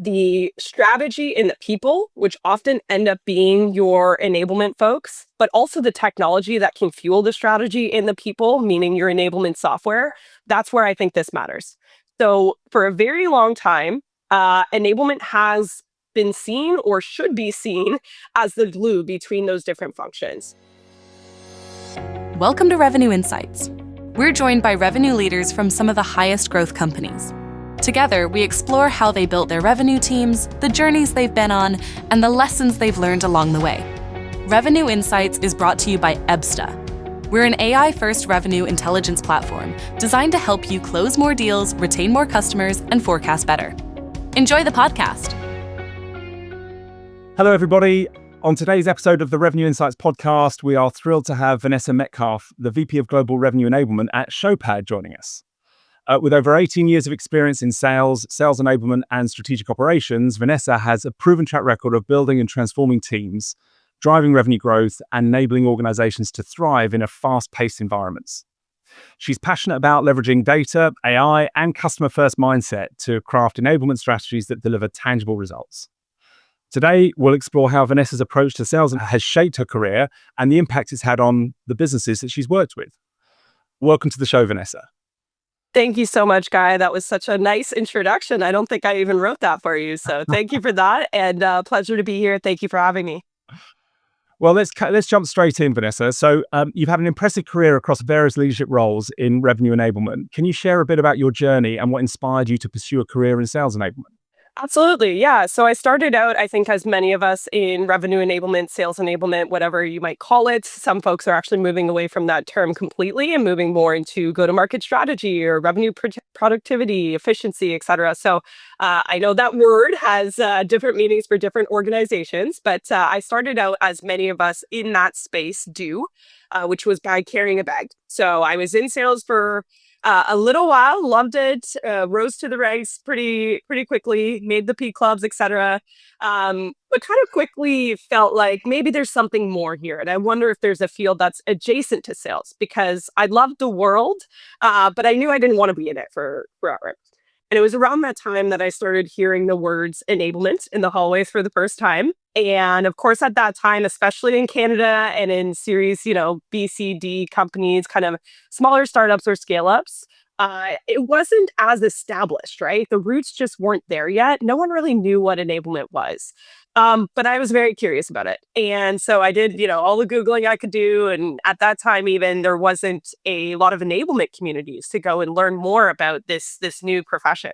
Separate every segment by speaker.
Speaker 1: the strategy and the people, which often end up being your enablement folks, but also the technology that can fuel the strategy and the people, meaning your enablement software. That's where I think this matters. So for a very long time, enablement has been seen or should be seen as the glue between those different functions.
Speaker 2: Welcome to Revenue Insights. We're joined by revenue leaders from some of the highest growth companies. Together, we explore how they built their revenue teams, the journeys they've been on, and the lessons they've learned along the way. Revenue Insights is brought to you by Ebsta. We're an AI-first revenue intelligence platform designed to help you close more deals, retain more customers, and forecast better. Enjoy the podcast.
Speaker 3: Hello, everybody. On today's episode of the Revenue Insights podcast, we are thrilled to have Vanessa Metcalf, the VP of Global Revenue Enablement at Showpad, joining us. With over 18 years of experience in sales enablement, and strategic operations, Vanessa has a proven track record of building and transforming teams, driving revenue growth, and enabling organizations to thrive in a fast-paced environments. She's passionate about leveraging data, AI, and customer-first mindset to craft enablement strategies that deliver tangible results. Today, we'll explore how Vanessa's approach to sales has shaped her career and the impact it's had on the businesses that she's worked with. Welcome to the show, Vanessa.
Speaker 1: Thank you so much, Guy. That was such a nice introduction. I don't think I even wrote that for you. So thank you for that. And pleasure to be here. Thank you for having me.
Speaker 3: Well, let's jump straight in, Vanessa. So you've had an impressive career across various leadership roles in revenue enablement. Can you share a bit about your journey and what inspired you to pursue a career in sales enablement?
Speaker 1: Absolutely. Yeah. So I started out, I think, as many of us in revenue enablement, sales enablement, whatever you might call it. Some folks are actually moving away from that term completely and moving more into go-to-market strategy or revenue productivity, efficiency, et cetera. So I know that word has different meanings for different organizations, but I started out as many of us in that space do, which was by carrying a bag. So I was in sales for a little while, loved it, rose to the ranks pretty quickly, made the P clubs, etc. But kind of quickly felt like maybe there's something more here. And I wonder if there's a field that's adjacent to sales, because I loved the world, but I knew I didn't want to be in it forever. And it was around that time that I started hearing the words enablement in the hallways for the first time. And of course, at that time, especially in Canada and in series, B, C, D companies, kind of smaller startups or scale ups, it wasn't as established, right? The roots just weren't there yet. No one really knew what enablement was. But I was very curious about it. And so I did, all the Googling I could do. And at that time, even there wasn't a lot of enablement communities to go and learn more about this new profession.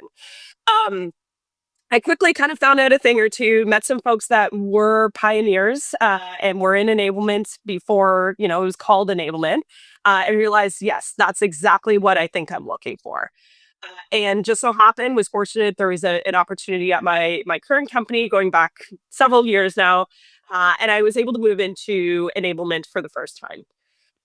Speaker 1: I quickly kind of found out a thing or two, met some folks that were pioneers and were in enablement before, it was called enablement. I realized, yes, that's exactly what I think I'm looking for. And just so happened, was fortunate, there was an opportunity at my current company going back several years now. And I was able to move into enablement for the first time.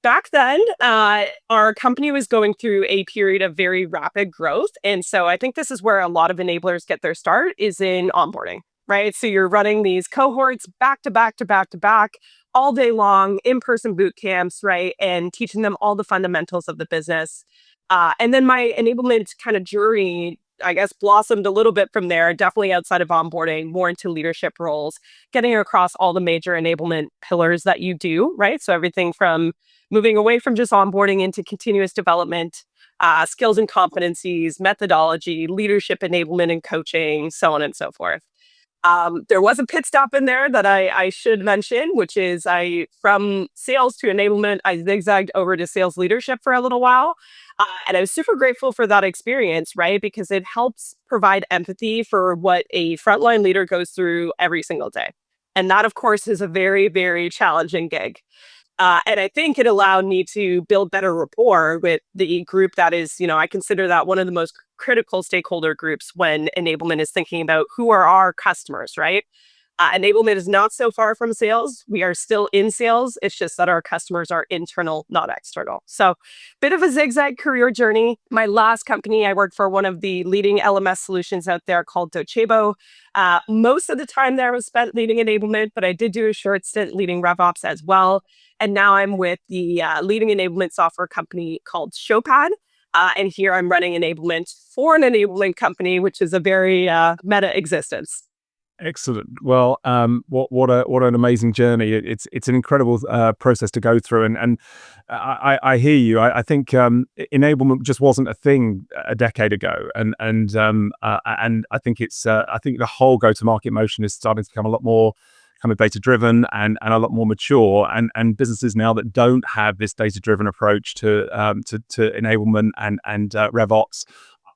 Speaker 1: Back then, our company was going through a period of very rapid growth. And so I think this is where a lot of enablers get their start, is in onboarding, right? So you're running these cohorts back to back to back to back all day long, in-person boot camps, right? And teaching them all the fundamentals of the business. And then my enablement kind of journey, I guess, blossomed a little bit from there, definitely outside of onboarding, more into leadership roles, getting across all the major enablement pillars that you do, right? So everything from moving away from just onboarding into continuous development, skills and competencies, methodology, leadership enablement and coaching, so on and so forth. There was a pit stop in there that I should mention, which is from sales to enablement, I zigzagged over to sales leadership for a little while. And I was super grateful for that experience, right? Because it helps provide empathy for what a frontline leader goes through every single day. And that, of course, is a very, very challenging gig. And I think it allowed me to build better rapport with the group that is, I consider that one of the most critical stakeholder groups when enablement is thinking about who are our customers, right? Enablement is not so far from sales. We are still in sales. It's just that our customers are internal, not external. So bit of a zigzag career journey. My last company, I worked for one of the leading LMS solutions out there called Docebo. Most of the time there was spent leading enablement, but I did do a short stint leading RevOps as well. And now I'm with the leading enablement software company called Showpad. And here I'm running enablement for an enablement company, which is a very meta existence.
Speaker 3: Excellent. Well, what an amazing journey. It's an incredible process to go through, and I hear you. I think enablement just wasn't a thing a decade ago, and I think I think the whole go to market motion is starting to become a lot more kind of data driven and a lot more mature, and businesses now that don't have this data driven approach to enablement and RevOps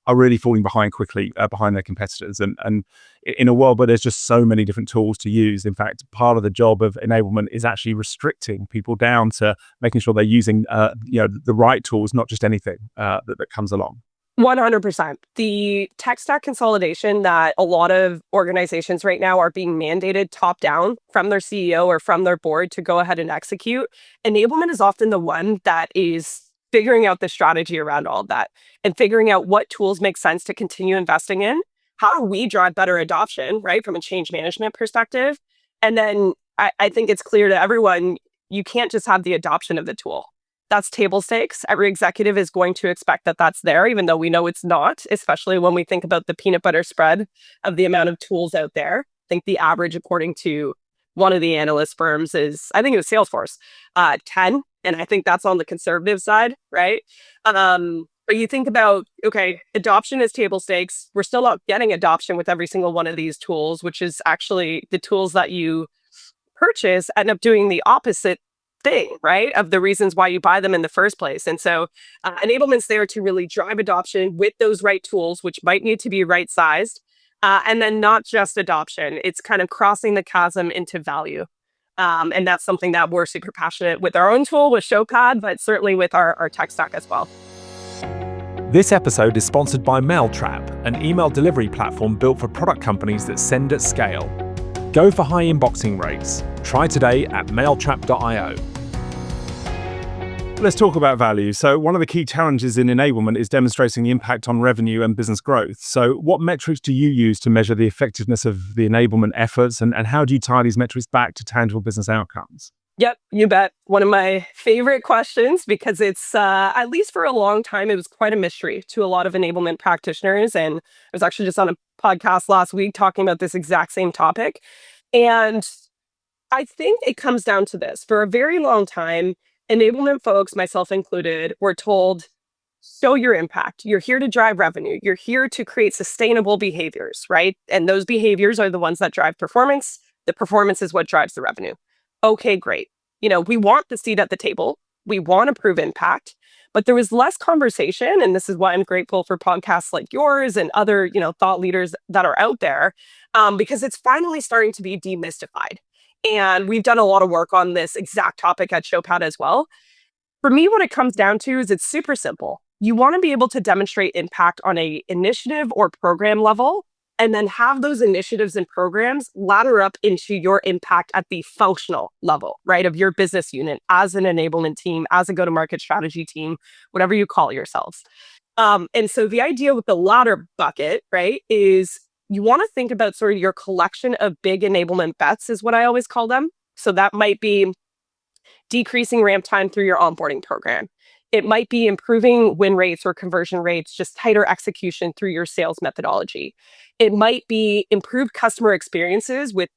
Speaker 3: are really falling behind quickly behind their competitors. And in a world where there's just so many different tools to use, in fact, part of the job of enablement is actually restricting people down to making sure they're using the right tools, not just anything that comes along.
Speaker 1: 100%. The tech stack consolidation that a lot of organizations right now are being mandated top down from their CEO or from their board to go ahead and execute. Enablement is often the one that is figuring out the strategy around all of that and figuring out what tools make sense to continue investing in. How do we drive better adoption, right, from a change management perspective? And then I think it's clear to everyone, you can't just have the adoption of the tool. That's table stakes. Every executive is going to expect that that's there, even though we know it's not, especially when we think about the peanut butter spread of the amount of tools out there. I think the average, according to one of the analyst firms, is, I think it was Salesforce, 10. And I think that's on the conservative side, right? But you think about, okay, adoption is table stakes. We're still not getting adoption with every single one of these tools, which is actually the tools that you purchase end up doing the opposite thing, right? Of the reasons why you buy them in the first place. And so enablement's there to really drive adoption with those right tools, which might need to be right sized. And then not just adoption, it's kind of crossing the chasm into value. And that's something that we're super passionate with our own tool, with Showpad, but certainly with our tech stack as well.
Speaker 3: This episode is sponsored by MailTrap, an email delivery platform built for product companies that send at scale. Go for high inboxing rates. Try today at mailtrap.io. Let's talk about value. So one of the key challenges in enablement is demonstrating the impact on revenue and business growth. So what metrics do you use to measure the effectiveness of the enablement efforts, and how do you tie these metrics back to tangible business outcomes?
Speaker 1: Yep, you bet. One of my favorite questions, because it's, at least for a long time, it was quite a mystery to a lot of enablement practitioners. And I was actually just on a podcast last week talking about this exact same topic. And I think it comes down to this. For a very long time, enablement folks, myself included, were told, show your impact. You're here to drive revenue. You're here to create sustainable behaviors, right? And those behaviors are the ones that drive performance. The performance is what drives the revenue. Okay, great. We want the seat at the table. We want to prove impact. But there was less conversation. And this is why I'm grateful for podcasts like yours and other, thought leaders that are out there, because it's finally starting to be demystified. And we've done a lot of work on this exact topic at Showpad as well. For me, what it comes down to is it's super simple. You want to be able to demonstrate impact on a initiative or program level, and then have those initiatives and programs ladder up into your impact at the functional level, right, of your business unit as an enablement team, as a go-to-market strategy team, whatever you call yourselves. And so the idea with the latter bucket, right, is you want to think about sort of your collection of big enablement bets is what I always call them. So that might be decreasing ramp time through your onboarding program. It might be improving win rates or conversion rates, just tighter execution through your sales methodology. It might be improved customer experiences with,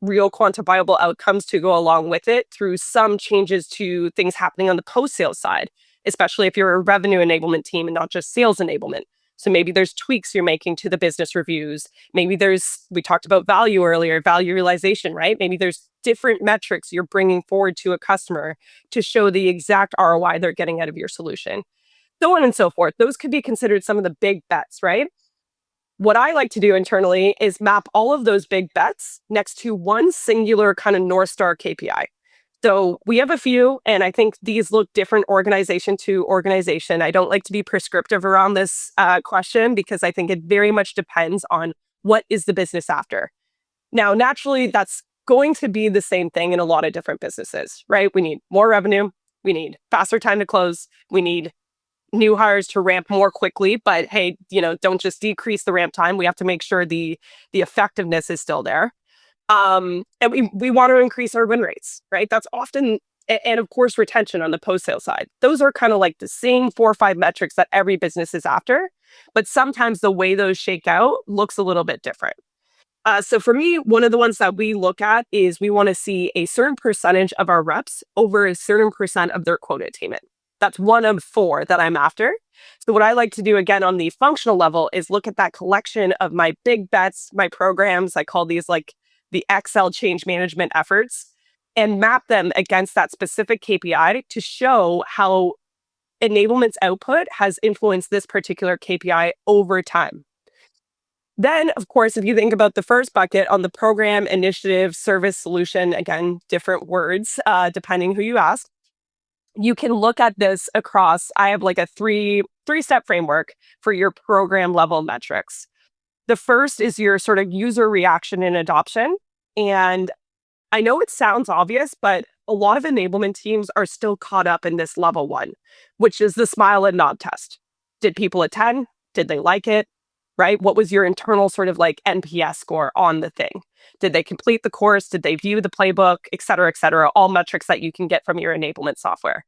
Speaker 1: real quantifiable outcomes to go along with it through some changes to things happening on the post-sales side, especially if you're a revenue enablement team and not just sales enablement. So maybe there's tweaks you're making to the business reviews. Maybe we talked about value earlier, value realization, right? Maybe there's different metrics you're bringing forward to a customer to show the exact ROI they're getting out of your solution. So on and so forth. Those could be considered some of the big bets, right? What I like to do internally is map all of those big bets next to one singular kind of North Star KPI. So we have a few, and I think these look different organization to organization. I don't like to be prescriptive around this question because I think it very much depends on what is the business after. Now, naturally, that's going to be the same thing in a lot of different businesses, right? We need more revenue. We need faster time to close. We need new hires to ramp more quickly. But hey, don't just decrease the ramp time. We have to make sure the effectiveness is still there. And we want to increase our win rates, right? That's often And of course, retention on the post sale side. Those are kind of like the same 4 or 5 metrics that every business is after, but sometimes the way those shake out looks a little bit different. So for me, one of the ones that we look at is we want to see a certain percentage of our reps over a certain percent of their quota attainment. That's one of 4 that I'm after. So what I like to do again on the functional level is look at that collection of my big bets, my programs. I call these like the Excel change management efforts, and map them against that specific KPI to show how enablement's output has influenced this particular KPI over time. Then, of course, if you think about the first bucket on the program, initiative, service, solution, again, different words, depending who you ask, you can look at this across. I have like a three-step framework for your program level metrics. The first is your sort of user reaction and adoption. And I know it sounds obvious, but a lot of enablement teams are still caught up in this level 1, which is the smile and nod test. Did people attend? Did they like it? Right? What was your internal sort of like NPS score on the thing? Did they complete the course? Did they view the playbook, et cetera, all metrics that you can get from your enablement software.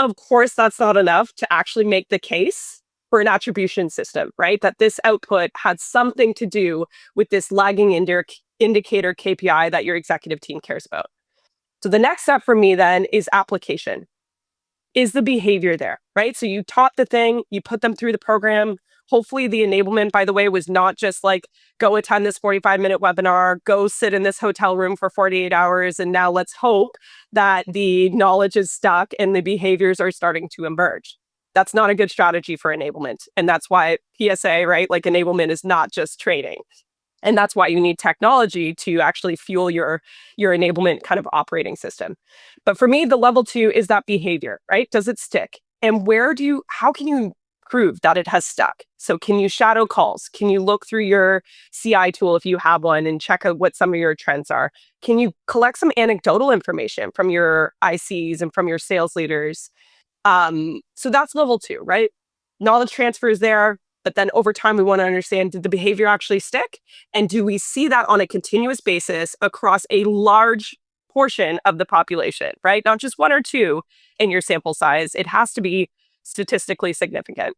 Speaker 1: Of course, that's not enough to actually make the case for an attribution system, right? That this output had something to do with this lagging indicator KPI that your executive team cares about. So the next step for me then is application. Is the behavior there, right? So you taught the thing, you put them through the program. Hopefully the enablement, by the way, was not just like, go attend this 45-minute webinar, go sit in this hotel room for 48 hours, and now let's hope that the knowledge is stuck and the behaviors are starting to emerge. That's not a good strategy for enablement. And that's why PSA, right? Like enablement is not just training. And that's why you need technology to actually fuel your enablement kind of operating system. But for me, the level 2 is that behavior, right? Does it stick? And how can you prove that it has stuck? So can you shadow calls? Can you look through your CI tool if you have one and check out what some of your trends are? Can you collect some anecdotal information from your ICs and from your sales leaders? So that's level 2, right? Knowledge transfer is there. But then over time, we want to understand, did the behavior actually stick? And do we see that on a continuous basis across a large portion of the population, right? Not just 1 or 2 in your sample size. It has to be statistically significant.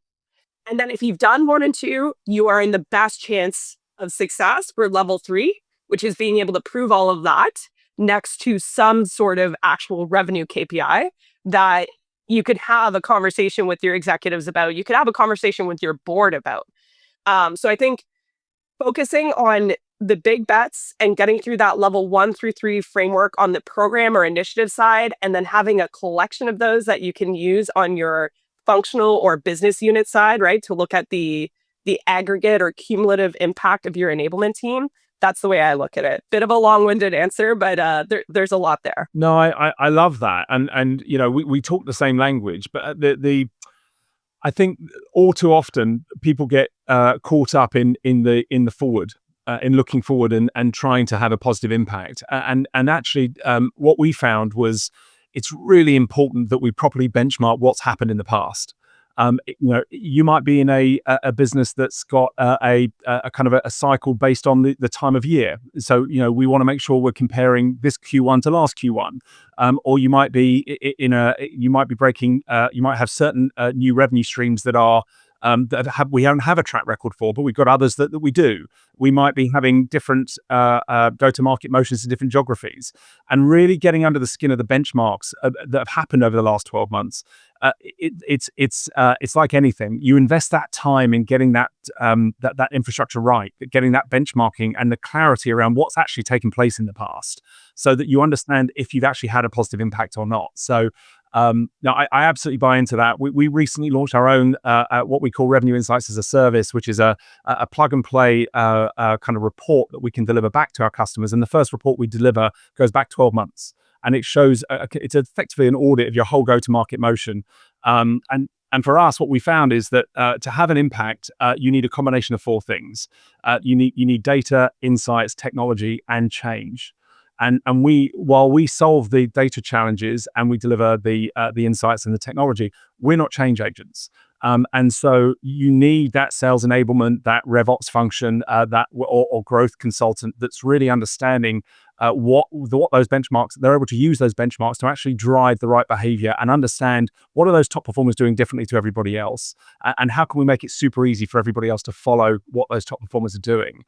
Speaker 1: And then if you've done 1 and 2, you are in the best chance of success for level 3, which is being able to prove all of that next to some sort of actual revenue KPI that you could have a conversation with your executives about, you could have a conversation with your board about. So I think focusing on the big bets and getting through that level 1 through 3 framework on the program or initiative side, and then having a collection of those that you can use on your functional or business unit side, right? To look at the aggregate or cumulative impact of your enablement team. That's the way I look at it. Bit of a long-winded answer, but there's a lot there.
Speaker 3: No, I love that, and we talk the same language, but I think all too often people get caught up in the forward, in looking forward and trying to have a positive impact, and actually what we found was it's really important that we properly benchmark what's happened in the past. You might be in a business that's got a kind of a cycle based on the time of year. So, we want to make sure we're comparing this Q1 to last Q1. Or you might be you might have certain new revenue streams that are we don't have a track record for, but we've got others that we do. We might be having different go-to-market motions in different geographies, and really getting under the skin of the benchmarks that have happened over the last 12 months. It's like anything. You invest that time in getting that infrastructure right, getting that benchmarking and the clarity around what's actually taken place in the past, so that you understand if you've actually had a positive impact or not. So no, I absolutely buy into that. We recently launched our own what we call Revenue Insights as a Service, which is a plug and play kind of report that we can deliver back to our customers. And the first report we deliver goes back 12 months, and it shows it's effectively an audit of your whole go-to-market motion. And for us, what we found is that to have an impact, you need a combination of 4 things. You need data, insights, technology, and change. And while we solve the data challenges and we deliver the insights and the technology, we're not change agents. And so you need that sales enablement, that RevOps function, or growth consultant that's really understanding what those benchmarks, they're able to use those benchmarks to actually drive the right behavior and understand what are those top performers doing differently to everybody else, and how can we make it super easy for everybody else to follow what those top performers are doing.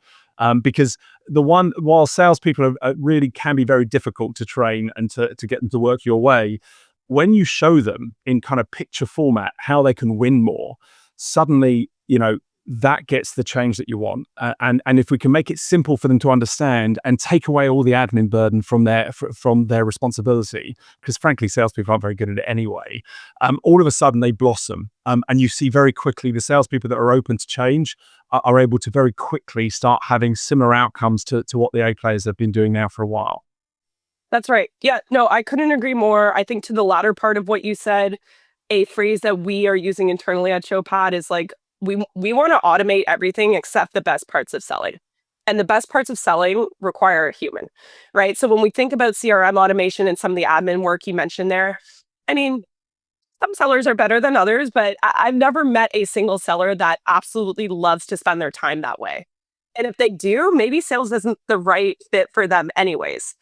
Speaker 3: Because while salespeople really can be very difficult to train and to get them to work your way, when you show them in kind of picture format how they can win more, suddenly, that gets the change that you want. And if we can make it simple for them to understand and take away all the admin burden from their responsibility, because frankly, salespeople aren't very good at it anyway, all of a sudden they blossom. And you see very quickly the salespeople that are open to change are able to very quickly start having similar outcomes to what the A players have been doing now for a while.
Speaker 1: That's right. Yeah, no, I couldn't agree more. I think to the latter part of what you said, a phrase that we are using internally at Showpad is like, we want to automate everything except the best parts of selling. And the best parts of selling require a human, right? So when we think about CRM automation and some of the admin work you mentioned there, I mean, some sellers are better than others, but I've never met a single seller that absolutely loves to spend their time that way. And if they do, maybe sales isn't the right fit for them anyways.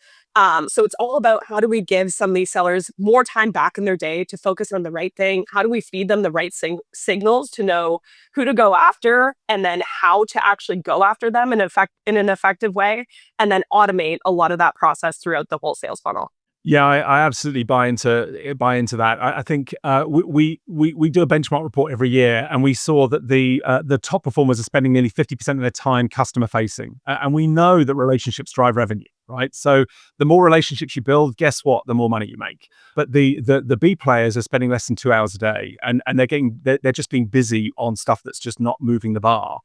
Speaker 1: So it's all about how do we give some of these sellers more time back in their day to focus on the right thing? How do we feed them the right signals to know who to go after and then how to actually go after them in an effective way, and then automate a lot of that process throughout the whole sales funnel.
Speaker 3: Yeah, I absolutely buy into that. I think we do a benchmark report every year, and we saw that the top performers are spending nearly 50% of their time customer facing, and we know that relationships drive revenue, right? So the more relationships you build, guess what? The more money you make. But the B players are spending less than 2 hours a day, and they're just being busy on stuff that's just not moving the bar.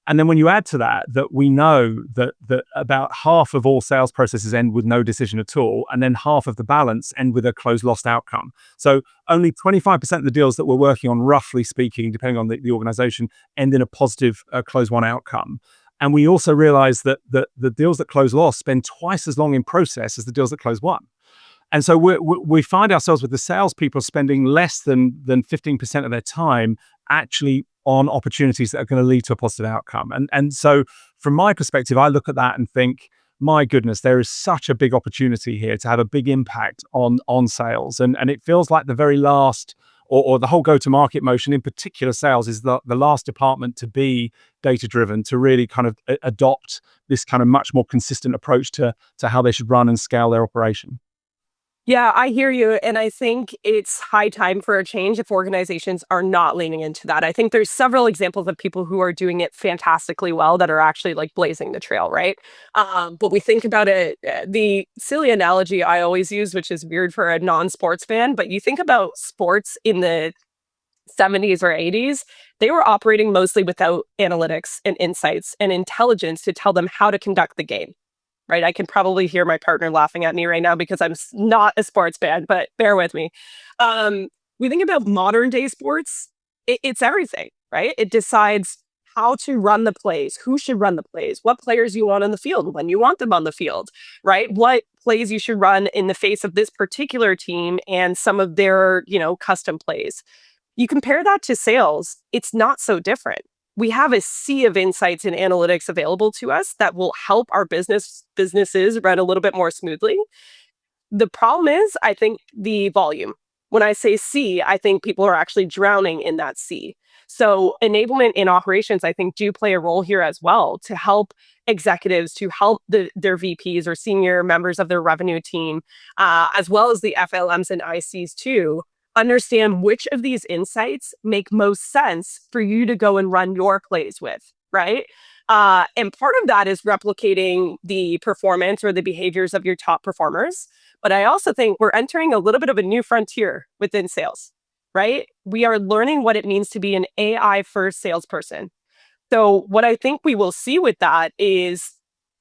Speaker 3: And then when you add to that we know that about half of all sales processes end with no decision at all, and then half of the balance end with a closed lost outcome. So only 25% of the deals that we're working on, roughly speaking, depending on the organization, end in a positive close won outcome. And we also realize that the deals that close lost spend twice as long in process as the deals that close won. And so we find ourselves with the salespeople spending less than 15% of their time actually on opportunities that are going to lead to a positive outcome. And so from my perspective, I look at that and think, my goodness, there is such a big opportunity here to have a big impact on sales. And it feels like the very last, or the whole go-to-market motion, in particular sales, is the last department to be data-driven, to really kind of adopt this kind of much more consistent approach to how they should run and scale their operation.
Speaker 1: Yeah, I hear you. And I think it's high time for a change if organizations are not leaning into that. I think there's several examples of people who are doing it fantastically well that are actually like blazing the trail, right? But we think about it, the silly analogy I always use, which is weird for a non-sports fan, but you think about sports in the 70s or 80s, they were operating mostly without analytics and insights and intelligence to tell them how to conduct the game. Right. I can probably hear my partner laughing at me right now because I'm not a sports fan, but bear with me. We think about modern day sports, it's everything, right? It decides how to run the plays, who should run the plays, what players you want on the field, when you want them on the field, right? What plays you should run in the face of this particular team and some of their, custom plays. You compare that to sales, it's not so different. We have a sea of insights and analytics available to us that will help our businesses run a little bit more smoothly. The problem is, I think, the volume. When I say sea, I think people are actually drowning in that sea. So enablement in operations, I think, do play a role here as well to help executives, to help their VPs or senior members of their revenue team, as well as the FLMs and ICs too, understand which of these insights make most sense for you to go and run your plays with, right? And part of that is replicating the performance or the behaviors of your top performers. But I also think we're entering a little bit of a new frontier within sales, right? We are learning what it means to be an AI first salesperson. So what I think we will see with that is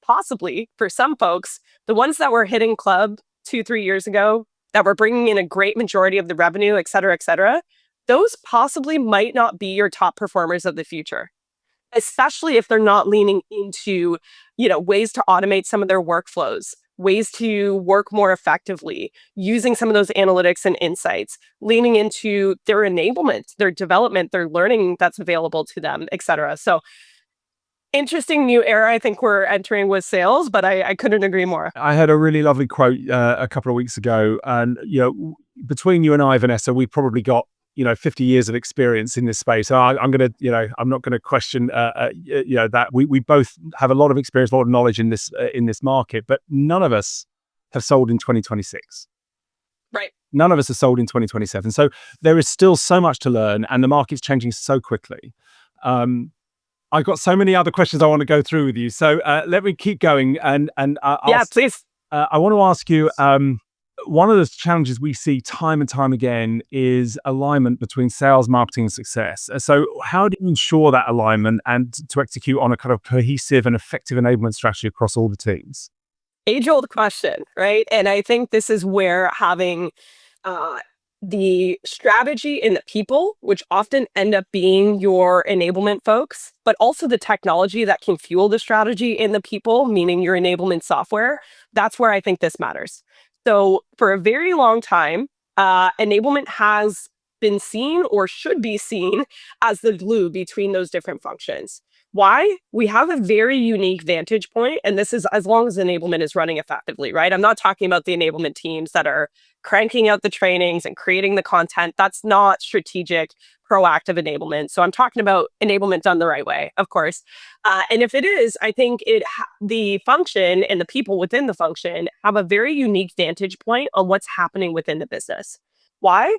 Speaker 1: possibly for some folks, the ones that were hitting club 2-3 years ago, that were bringing in a great majority of the revenue, et cetera, those possibly might not be your top performers of the future, especially if they're not leaning into, ways to automate some of their workflows, ways to work more effectively, using some of those analytics and insights, leaning into their enablement, their development, their learning that's available to them, et cetera. So Interesting new era I think we're entering with sales, but I couldn't agree more.
Speaker 3: I heard a really lovely quote a couple of weeks ago, and between you and I, Vanessa, we've probably got 50 years of experience in this space. So I'm gonna, I'm not going to question, that we both have a lot of experience, a lot of knowledge in this market, but none of us have sold in 2026.
Speaker 1: Right.
Speaker 3: None of us are sold in 2027. So there is still so much to learn, and the market's changing so quickly. I've got so many other questions I want to go through with you. So let me keep going.
Speaker 1: Yeah, please.
Speaker 3: I want to ask you, one of the challenges we see time and time again is alignment between sales, marketing, and success. So how do you ensure that alignment and to execute on a kind of cohesive and effective enablement strategy across all the teams?
Speaker 1: Age-old question, right? And I think this is where having uh, the strategy and the people, which often end up being your enablement folks, but also the technology that can fuel the strategy and the people, meaning your enablement software, that's where I think this matters. So for a very long time, enablement has been seen or should be seen as the glue between those different functions. Why? We have a very unique vantage point, and this is as long as enablement is running effectively, right? I'm not talking about the enablement teams that are cranking out the trainings and creating the content. That's not strategic, proactive enablement. So I'm talking about enablement done the right way, of course. And if it is, I think the function and the people within the function have a very unique vantage point on what's happening within the business. Why?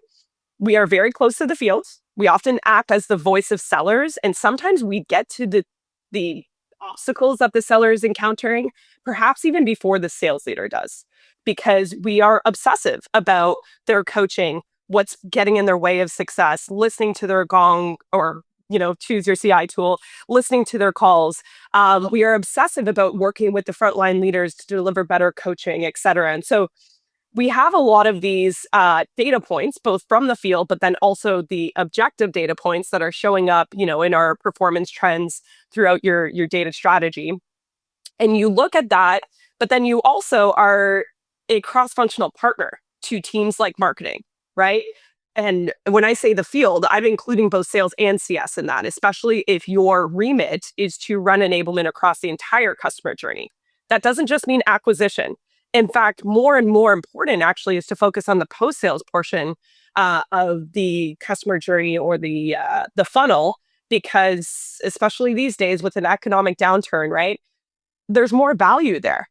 Speaker 1: We are very close to the field. We often act as the voice of sellers, and sometimes we get to the obstacles that the seller is encountering, perhaps even before the sales leader does, because we are obsessive about their coaching, what's getting in their way of success, listening to their gong or choose your CI tool, listening to their calls. We are obsessive about working with the frontline leaders to deliver better coaching, et cetera. And so we have a lot of these data points, both from the field, but then also the objective data points that are showing up, in our performance trends throughout your data strategy. And you look at that, but then you also are a cross-functional partner to teams like marketing, right? And when I say the field, I'm including both sales and CS in that, especially if your remit is to run enablement across the entire customer journey. That doesn't just mean acquisition. In fact, more and more important actually is to focus on the post-sales portion of the customer journey or the funnel, because especially these days with an economic downturn, right, there's more value there.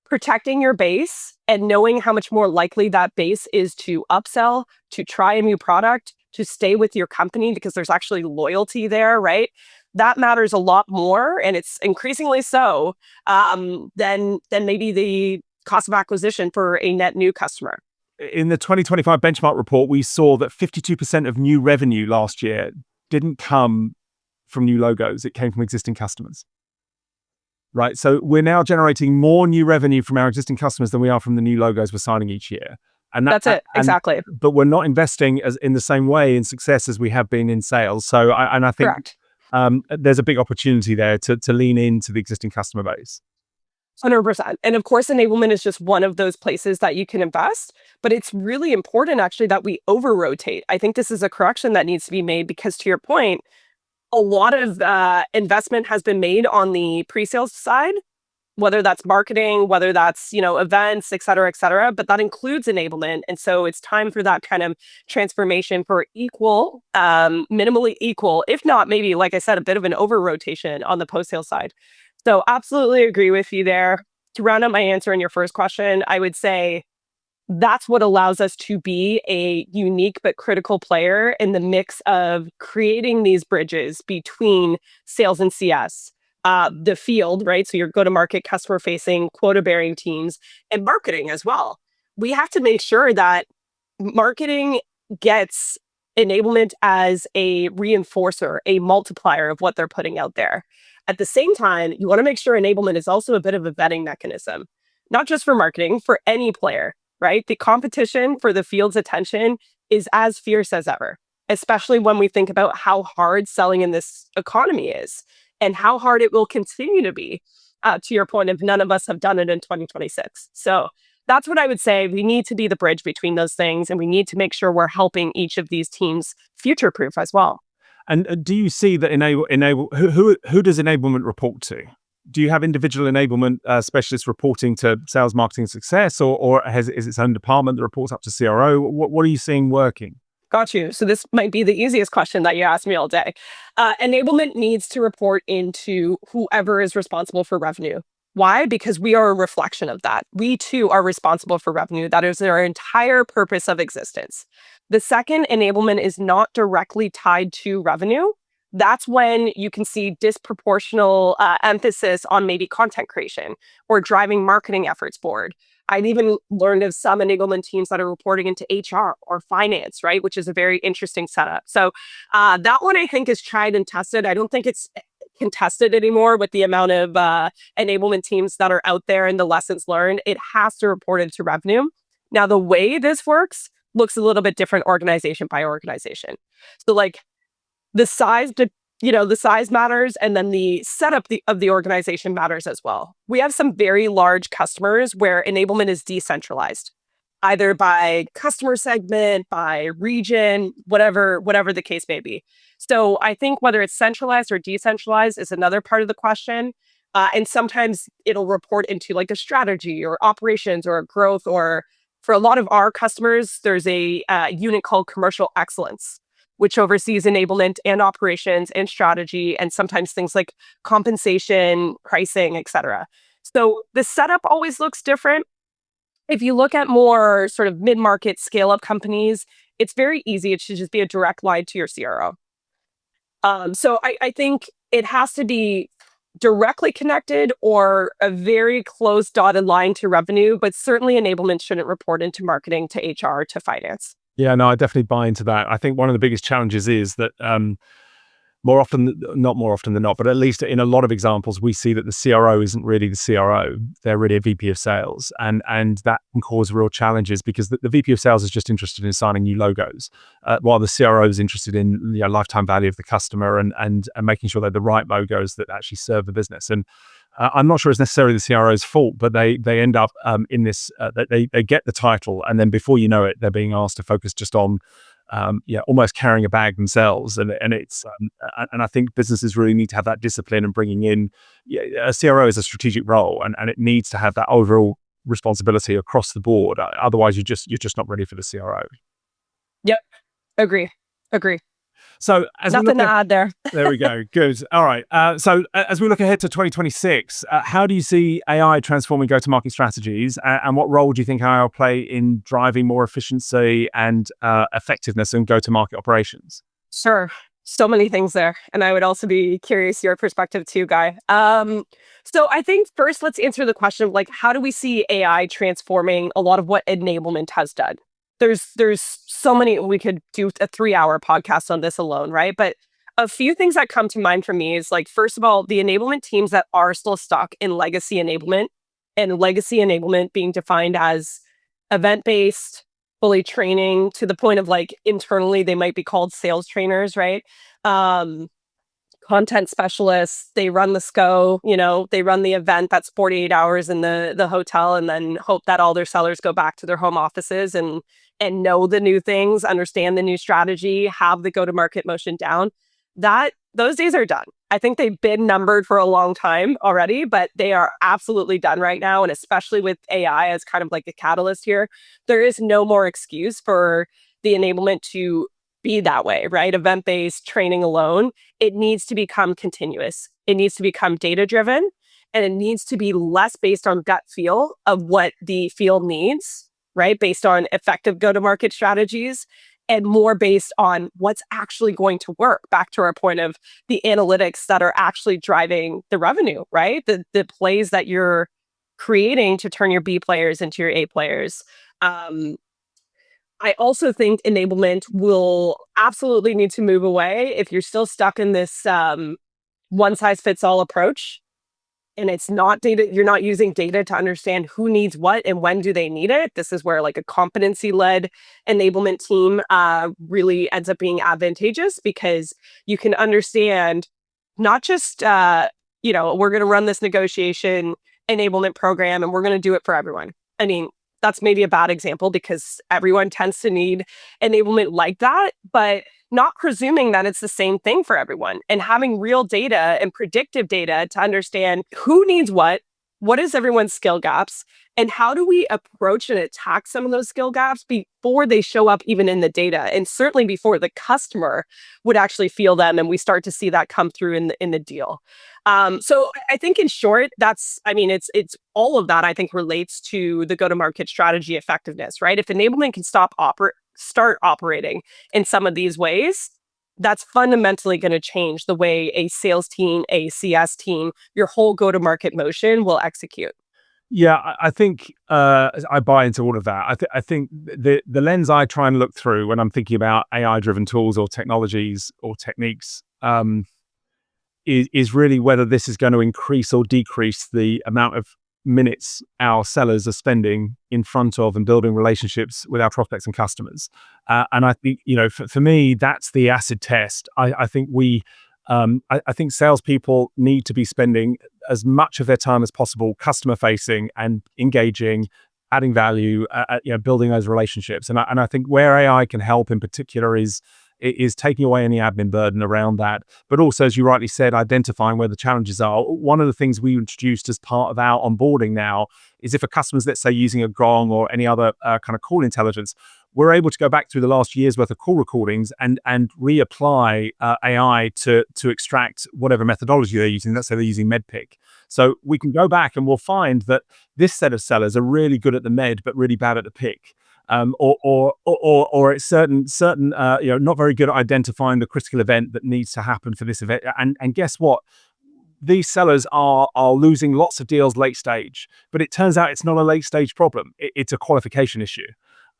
Speaker 1: Protecting your base and knowing how much more likely that base is to upsell, to try a new product, to stay with your company because there's actually loyalty there, right? That matters a lot more, and it's increasingly so than maybe the cost of acquisition for a net new customer.
Speaker 3: In the 2025 benchmark report, we saw that 52% of new revenue last year didn't come from new logos. It came from existing customers. Right. So we're now generating more new revenue from our existing customers than we are from the new logos we're signing each year. And
Speaker 1: that's it. Exactly.
Speaker 3: But we're not investing in the same way in success as we have been in sales. So I think
Speaker 1: Correct.
Speaker 3: There's a big opportunity there to lean into the existing customer base.
Speaker 1: 100%. And of course, enablement is just one of those places that you can invest, but it's really important actually that we over rotate. I think this is a correction that needs to be made because, to your point, a lot of investment has been made on the pre-sales side, whether that's marketing, whether that's, events, et cetera, but that includes enablement. And so it's time for that kind of transformation for equal, minimally equal, if not maybe, like I said, a bit of an over rotation on the post-sale side. So absolutely agree with you there. To round out my answer in your first question, I would say that's what allows us to be a unique but critical player in the mix of creating these bridges between sales and CS, the field, right? So your go-to-market, customer-facing, quota-bearing teams, and marketing as well. We have to make sure that marketing gets enablement as a reinforcer, a multiplier of what they're putting out there. At the same time, you want to make sure enablement is also a bit of a vetting mechanism, not just for marketing, for any player, right? The competition for the field's attention is as fierce as ever, especially when we think about how hard selling in this economy is and how hard it will continue to be, to your point, if none of us have done it in 2026. So that's what I would say. We need to be the bridge between those things, and we need to make sure we're helping each of these teams future-proof as well.
Speaker 3: And do you see that who does enablement report to? Do you have individual enablement specialists reporting to sales, marketing, success, or is its own department that reports up to CRO? What are you seeing working?
Speaker 1: Got you. So this might be the easiest question that you ask me all day. Enablement needs to report into whoever is responsible for revenue. Why? Because we are a reflection of that. We too are responsible for revenue. That is our entire purpose of existence. The second, enablement is not directly tied to revenue. That's when you can see disproportional emphasis on maybe content creation or driving marketing efforts forward. I've even learned of some enablement teams that are reporting into HR or finance, right? Which is a very interesting setup. So that one I think is tried and tested. I don't think it's contested anymore with the amount of enablement teams that are out there and the lessons learned. It has to report into revenue. Now, the way this works looks a little bit different organization by organization. So like the size, the size matters, and then the setup of the organization matters as well. We have some very large customers where enablement is decentralized, either by customer segment, by region, whatever the case may be. So I think whether it's centralized or decentralized is another part of the question. And sometimes it'll report into like a strategy or operations or growth, or for a lot of our customers, there's a unit called commercial excellence, which oversees enablement and operations and strategy, and sometimes things like compensation, pricing, etc. So the setup always looks different. If you look at more sort of mid-market scale-up companies, it's very easy. It should just be a direct line to your CRO. So I think it has to be directly connected or a very close dotted line to revenue, but certainly enablement shouldn't report into marketing, to HR, to finance.
Speaker 3: Yeah, no, I definitely buy into that. I think one of the biggest challenges is that not more often than not, but at least in a lot of examples, we see that the CRO isn't really the CRO. They're really a VP of sales. And that can cause real challenges because the VP of sales is just interested in signing new logos, while the CRO is interested in lifetime value of the customer and making sure they're the right logos that actually serve the business. And I'm not sure it's necessarily the CRO's fault, but they end up in this, they get the title, and then before you know it, they're being asked to focus just on almost carrying a bag themselves, and it's and I think businesses really need to have that discipline and bringing in a CRO is a strategic role, and it needs to have that overall responsibility across the board. Otherwise, you're just not ready for the CRO.
Speaker 1: Yep, agree.
Speaker 3: So
Speaker 1: nothing to add there.
Speaker 3: There we go. Good. All right. So as we look ahead to 2026, how do you see AI transforming go-to-market strategies, and what role do you think AI will play in driving more efficiency and effectiveness in go-to-market operations?
Speaker 1: Sure. So many things there. And I would also be curious your perspective too, Guy. So I think first let's answer the question of like, how do we see AI transforming a lot of what enablement has done? There's so many, we could do a 3-hour podcast on this alone, right? But a few things that come to mind for me is like, first of all, the enablement teams that are still stuck in legacy enablement, and legacy enablement being defined as event-based, fully training to the point of like internally, they might be called sales trainers, right? Content specialists, they run the SCO, they run the event that's 48 hours in the hotel and then hope that all their sellers go back to their home offices and know the new things, understand the new strategy, have the go-to-market motion down. Those days are done. I think they've been numbered for a long time already, but they are absolutely done right now. And especially with AI as kind of like a catalyst here, there is no more excuse for the enablement to be that way, right? Event-based training alone. It needs to become continuous. It needs to become data-driven, and it needs to be less based on gut feel of what the field needs, right? Based on effective go-to-market strategies, and more based on what's actually going to work. Back to our point of the analytics that are actually driving the revenue, right? The plays that you're creating to turn your B players into your A players. I also think enablement will absolutely need to move away if you're still stuck in this one-size-fits-all approach. And it's not data, you're not using data to understand who needs what and when do they need it. This is where like a competency-led enablement team really ends up being advantageous, because you can understand not just, we're going to run this negotiation enablement program and we're going to do it for everyone. I mean, that's maybe a bad example because everyone tends to need enablement like that. But not presuming that it's the same thing for everyone and having real data and predictive data to understand who needs what is everyone's skill gaps, and how do we approach and attack some of those skill gaps before they show up even in the data, and certainly before the customer would actually feel them and we start to see that come through in the deal. So I think in short, it's all of that I think relates to the go-to-market strategy effectiveness, right? If enablement can start operating in some of these ways, that's fundamentally going to change the way a sales team, a CS team, your whole go-to-market motion will execute.
Speaker 3: Yeah, I think I buy into all of that. I think the lens I try and look through when I'm thinking about AI-driven tools or technologies or techniques is really whether this is going to increase or decrease the amount of minutes our sellers are spending in front of and building relationships with our prospects and customers. And I think, for me, that's the acid test. I think salespeople need to be spending as much of their time as possible customer facing and engaging, adding value, building those relationships. And I think where AI can help in particular is taking away any admin burden around that, but also, as you rightly said, identifying where the challenges are. One of the things we introduced as part of our onboarding now is if a customer's, let's say, using a Gong or any other kind of call intelligence, we're able to go back through the last year's worth of call recordings and reapply AI to extract whatever methodology they're using. Let's say they're using MedPick. So we can go back and we'll find that this set of sellers are really good at the med, but really bad at the pick. Or it's certain not very good at identifying the critical event that needs to happen for this event. And guess what? These sellers are losing lots of deals late stage, but it turns out it's not a late stage problem. It's a qualification issue.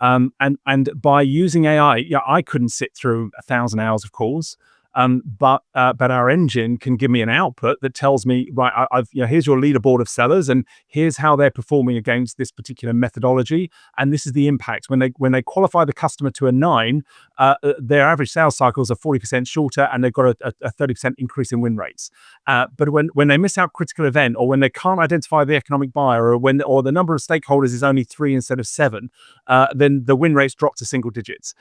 Speaker 3: And by using AI, I couldn't sit through 1,000 hours of calls. But our engine can give me an output that tells me, right, here's your leaderboard of sellers, and here's how they're performing against this particular methodology, and this is the impact. When they qualify the customer to a 9, their average sales cycles are 40% shorter, and they've got a 30% increase in win rates. But when they miss out critical event, or when they can't identify the economic buyer, or the number of stakeholders is only 3 instead of 7, then the win rates drop to single digits.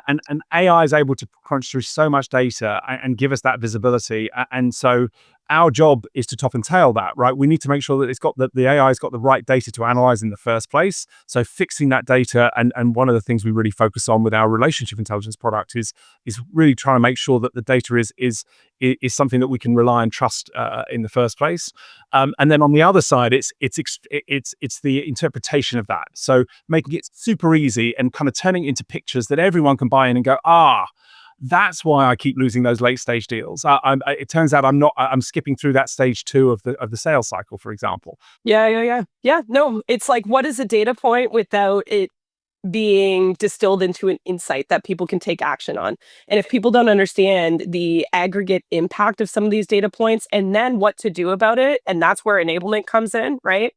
Speaker 3: And AI is able to crunch through so much data and give us that visibility. And so our job is to top and tail that, right? We need to make sure that the AI's got the right data to analyze in the first place. So fixing that data, and one of the things we really focus on with our relationship intelligence product is really trying to make sure that the data is something that we can rely and trust in the first place. And then on the other side, it's the interpretation of that. So making it super easy and kind of turning it into pictures that everyone can buy in and go, that's why I keep losing those late stage deals. It turns out I'm skipping through that stage 2 of the sales cycle, for example.
Speaker 1: Yeah. No, it's like, what is a data point without it being distilled into an insight that people can take action on? And if people don't understand the aggregate impact of some of these data points and then what to do about it, and that's where enablement comes in, right?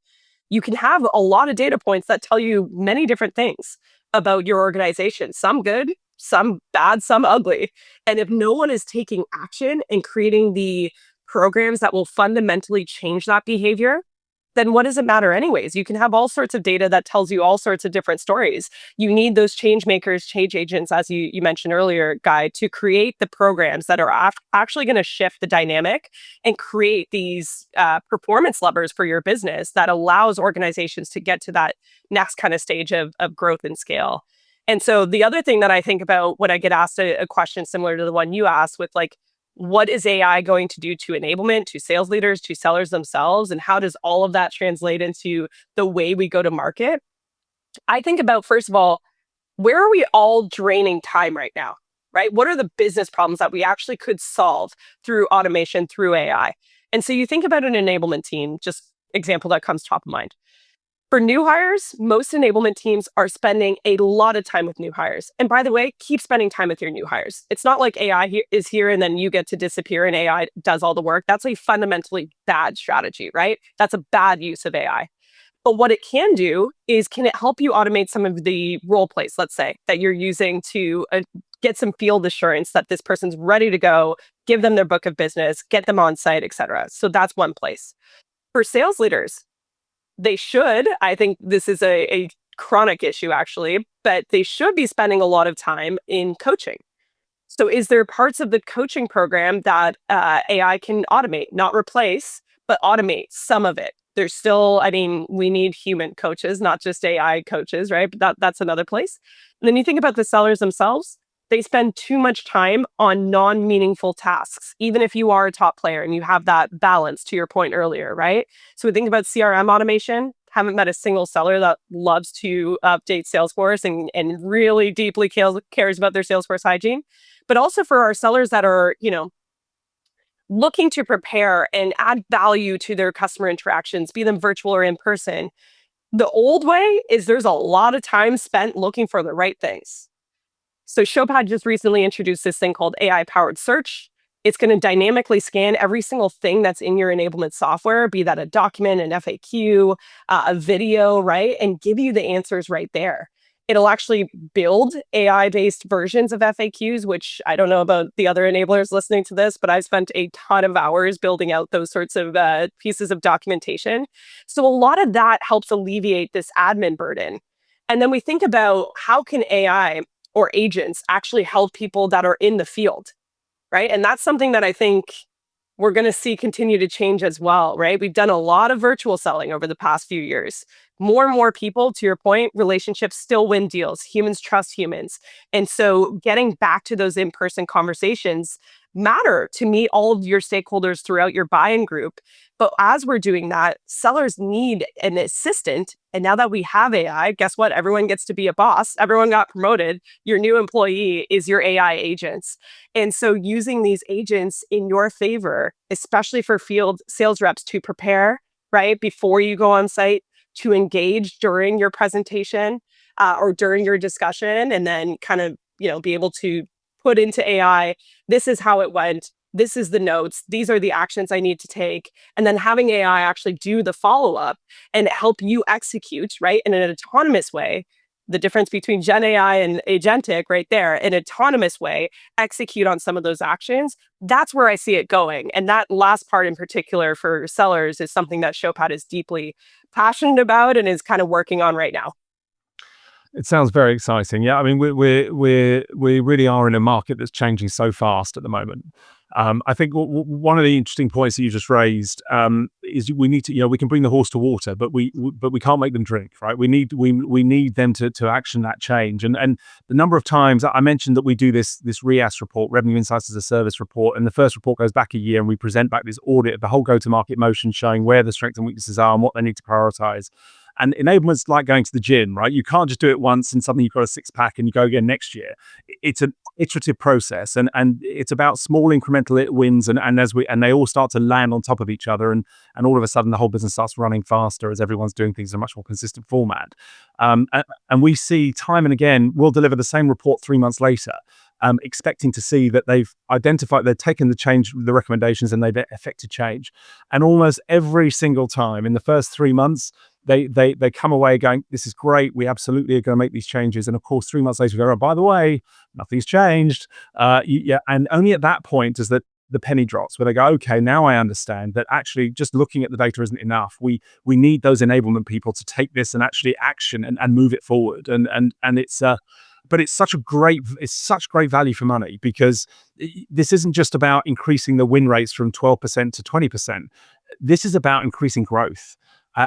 Speaker 1: You can have a lot of data points that tell you many different things about your organization, some good, some bad, some ugly. And if no one is taking action and creating the programs that will fundamentally change that behavior, then what does it matter anyways? You can have all sorts of data that tells you all sorts of different stories. You need those change makers, change agents, as you mentioned earlier, Guy, to create the programs that are actually going to shift the dynamic and create these performance levers for your business that allows organizations to get to that next kind of stage of growth and scale. And so the other thing that I think about when I get asked a question similar to the one you asked with, like, what is AI going to do to enablement, to sales leaders, to sellers themselves, and how does all of that translate into the way we go to market? I think about, first of all, where are we all draining time right now, right? What are the business problems that we actually could solve through automation, through AI? And so you think about an enablement team, just example that comes top of mind. For new hires, most enablement teams are spending a lot of time with new hires. And by the way, keep spending time with your new hires. It's not like AI is here and then you get to disappear and AI does all the work. That's a fundamentally bad strategy, right? That's a bad use of AI. But what it can do is, can it help you automate some of the role plays, let's say, that you're using to get some field assurance that this person's ready to go, give them their book of business, get them on site, et cetera. So that's one place. For sales leaders, they should, I think this is a chronic issue actually, but they should be spending a lot of time in coaching. So is there parts of the coaching program that AI can automate, not replace, but automate some of it? There's still, I mean, we need human coaches, not just AI coaches, right? But that's another place. And then you think about the sellers themselves, they spend too much time on non-meaningful tasks, even if you are a top player and you have that balance to your point earlier, right? So we think about CRM automation. Haven't met a single seller that loves to update Salesforce and really deeply cares about their Salesforce hygiene. But also for our sellers that are, looking to prepare and add value to their customer interactions, be them virtual or in person. The old way is there's a lot of time spent looking for the right things. So Showpad just recently introduced this thing called AI powered search. It's going to dynamically scan every single thing that's in your enablement software, be that a document, an FAQ, a video, right? And give you the answers right there. It'll actually build AI based versions of FAQs, which I don't know about the other enablers listening to this, but I've spent a ton of hours building out those sorts of pieces of documentation. So a lot of that helps alleviate this admin burden. And then we think about how can AI or agents actually help people that are in the field, right? And that's something that I think we're going to see continue to change as well, right? We've done a lot of virtual selling over the past few years. More and more people, to your point, relationships still win deals. Humans trust humans. And so getting back to those in-person conversations matter to meet all of your stakeholders throughout your buy-in group. But as we're doing that, sellers need an assistant. And now that we have AI, guess what? Everyone gets to be a boss. Everyone got promoted. Your new employee is your AI agents. And so using these agents in your favor, especially for field sales reps to prepare, right, before you go on site, to engage during your presentation or during your discussion, and then kind of, be able to put into AI, this is how it went. This is the notes. These are the actions I need to take. And then having AI actually do the follow up and help you execute, right, in an autonomous way. The difference between Gen AI and agentic right there, an autonomous way, execute on some of those actions. That's where I see it going. And that last part in particular for sellers is something that Showpad is deeply passionate about and is kind of working on right now.
Speaker 3: It sounds very exciting. Yeah, I mean, we really are in a market that's changing so fast at the moment. I think one of the interesting points that you just raised is we need to, we can bring the horse to water, but we can't make them drink, right? We need them to action that change. And the number of times I mentioned that we do this RIAS report, Revenue Insights as a Service report, and the first report goes back a year, and we present back this audit of the whole go-to-market motion, showing where the strengths and weaknesses are and what they need to prioritize. And enablement's like going to the gym, right? You can't just do it once and suddenly you've got a six pack and you go again next year. It's an iterative process, and it's about small incremental wins, and they all start to land on top of each other, and all of a sudden the whole business starts running faster as everyone's doing things in a much more consistent format. And we see time and again, we'll deliver the same report 3 months later, expecting to see that they've taken the recommendations, and they've effected change. And almost every single time in the first 3 months, they come away going, this is great. We absolutely are going to make these changes. And of course, 3 months later, we go, oh, by the way, nothing's changed. And only at that point does the penny drops, where they go, okay, now I understand that actually just looking at the data isn't enough. We need those enablement people to take this and actually action and move it forward. And it's but it's such great value for money, because this isn't just about increasing the win rates from 12% to 20%. This is about increasing growth.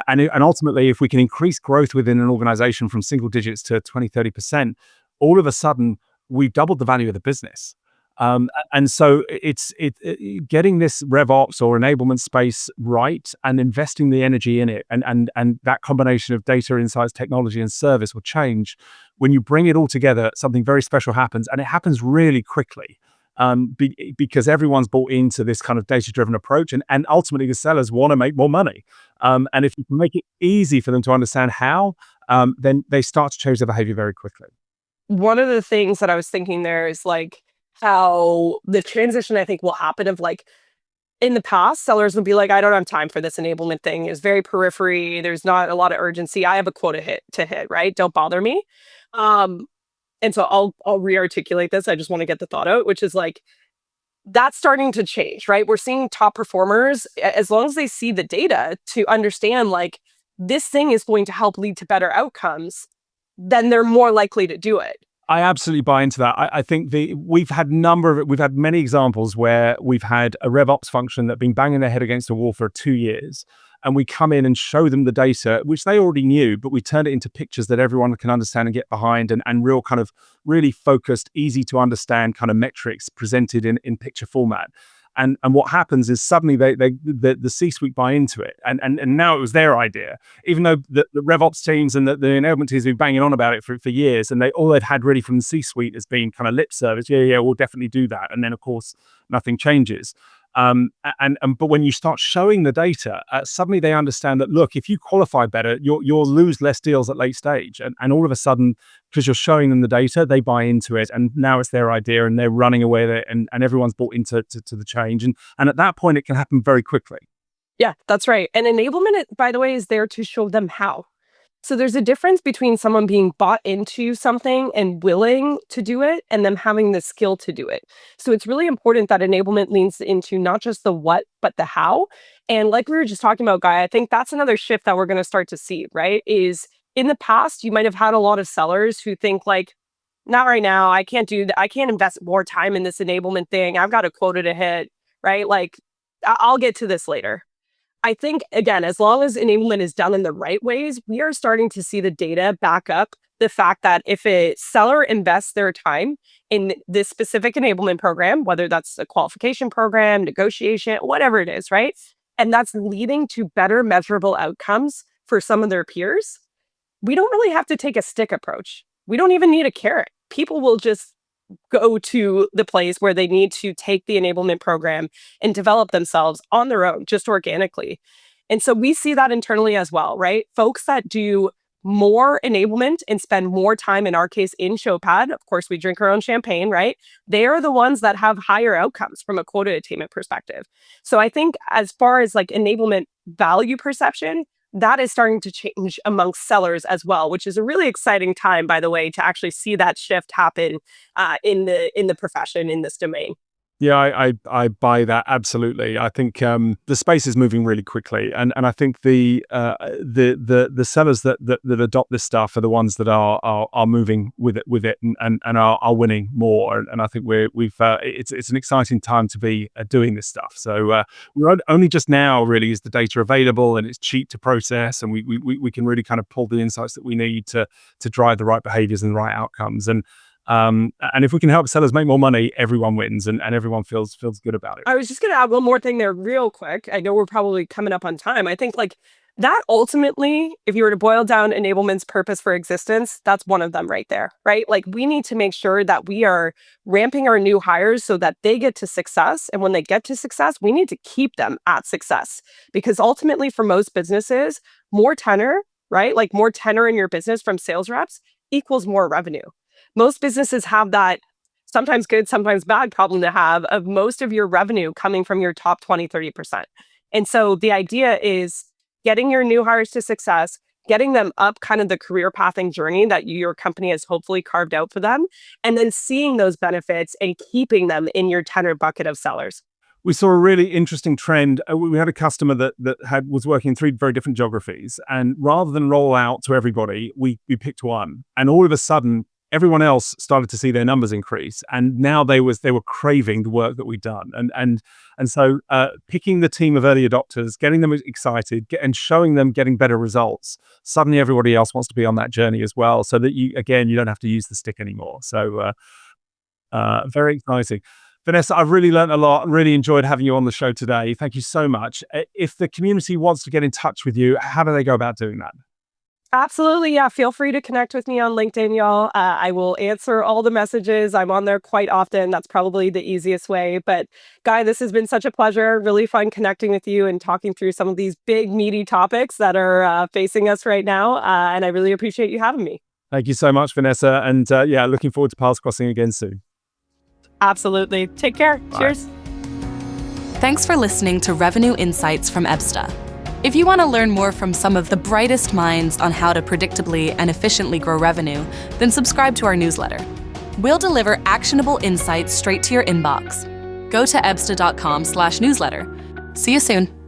Speaker 3: And ultimately, if we can increase growth within an organization from single digits to 20-30%, all of a sudden we've doubled the value of the business. And so it's getting this RevOps or enablement space right, and investing the energy in it, and that combination of data, insights, technology, and service will change. When you bring it all together, something very special happens, and it happens really quickly. Because everyone's bought into this kind of data-driven approach, and ultimately the sellers want to make more money. And if you can make it easy for them to understand how, then they start to change their behavior very quickly.
Speaker 1: One of the things that I was thinking there is like how the transition I think will happen of like in the past, sellers would be like, I don't have time for this enablement thing. It's very periphery. There's not a lot of urgency. I have a quota to hit, right? Don't bother me. And so I'll re-articulate this. I just want to get the thought out, which is like, that's starting to change, right? We're seeing top performers, as long as they see the data to understand like this thing is going to help lead to better outcomes, then they're more likely to do it.
Speaker 3: I absolutely buy into that. I think we've had many examples where we've had a RevOps function that been banging their head against a wall for 2 years, and we come in and show them the data, which they already knew, but we turn it into pictures that everyone can understand and get behind, and real kind of really focused, easy to understand kind of metrics presented in picture format. And what happens is suddenly the C-suite buy into it, and now it was their idea, even though the RevOps teams and the enablement teams have been banging on about it for years, and all they've had really from the C-suite has been kind of lip service. Yeah, we'll definitely do that, and then of course nothing changes. But when you start showing the data, suddenly they understand that, look, if you qualify better, you'll lose less deals at late stage. And all of a sudden, because you're showing them the data, they buy into it. And now it's their idea and they're running away with it, and everyone's bought into the change. And at that point, it can happen very quickly.
Speaker 1: Yeah, that's right. And enablement, by the way, is there to show them how. So there's a difference between someone being bought into something and willing to do it and them having the skill to do it. So it's really important that enablement leans into not just the what, but the how. And like we were just talking about, Guy, I think that's another shift that we're going to start to see, right? Is in the past, you might have had a lot of sellers who think like, not right now, I can't do that. I can't invest more time in this enablement thing. I've got a quota to hit, right? Like, I'll get to this later. I think, again, as long as enablement is done in the right ways, we are starting to see the data back up the fact that if a seller invests their time in this specific enablement program, whether that's a qualification program, negotiation, whatever it is, right? And that's leading to better measurable outcomes for some of their peers, we don't really have to take a stick approach. We don't even need a carrot. People will just go to the place where they need to take the enablement program and develop themselves on their own, just organically. And so we see that internally as well, right? Folks that do more enablement and spend more time, in our case, in Showpad, of course, we drink our own champagne, right? They are the ones that have higher outcomes from a quota attainment perspective. So I think as far as like enablement value perception, that is starting to change amongst sellers as well, which is a really exciting time, by the way, to actually see that shift happen in the profession, in this domain.
Speaker 3: Yeah, I buy that absolutely. I think the space is moving really quickly, and I think the sellers that adopt this stuff are the ones that are moving with it and are winning more. And I think it's an exciting time to be doing this stuff. So we're only just now really is the data available, and it's cheap to process, and we can really kind of pull the insights that we need to drive the right behaviors and the right outcomes. And if we can help sellers make more money, everyone wins, and everyone feels good about it.
Speaker 1: I was just going to add one more thing there real quick. I know we're probably coming up on time. I think like that ultimately, if you were to boil down enablement's purpose for existence, that's one of them right there, right? Like we need to make sure that we are ramping our new hires so that they get to success. And when they get to success, we need to keep them at success, because ultimately for most businesses, more tenure, right? Like more tenure in your business from sales reps equals more revenue. Most businesses have that sometimes good, sometimes bad problem to have of most of your revenue coming from your top 20, 30%. And so the idea is getting your new hires to success, getting them up kind of the career pathing journey that your company has hopefully carved out for them, and then seeing those benefits and keeping them in your tenure bucket of sellers.
Speaker 3: We saw a really interesting trend. We had a customer that was working in 3 very different geographies, and rather than roll out to everybody, we picked one, and all of a sudden, everyone else started to see their numbers increase, and now they were craving the work that we'd done, and so picking the team of early adopters, getting them excited, and showing them getting better results. Suddenly, everybody else wants to be on that journey as well, so that you don't have to use the stick anymore. So very exciting. Vanessa, I've really learned a lot and really enjoyed having you on the show today. Thank you so much. If the community wants to get in touch with you, how do they go about doing that?
Speaker 1: Absolutely. Yeah. Feel free to connect with me on LinkedIn, y'all. I will answer all the messages. I'm on there quite often. That's probably the easiest way. But Guy, this has been such a pleasure. Really fun connecting with you and talking through some of these big, meaty topics that are facing us right now. And I really appreciate you having me.
Speaker 3: Thank you so much, Vanessa. And looking forward to paths crossing again soon.
Speaker 1: Absolutely. Take care.
Speaker 3: Bye.
Speaker 1: Cheers.
Speaker 2: Thanks for listening to Revenue Insights from EBSTA. If you want to learn more from some of the brightest minds on how to predictably and efficiently grow revenue, then subscribe to our newsletter. We'll deliver actionable insights straight to your inbox. Go to ebsta.com/newsletter. See you soon.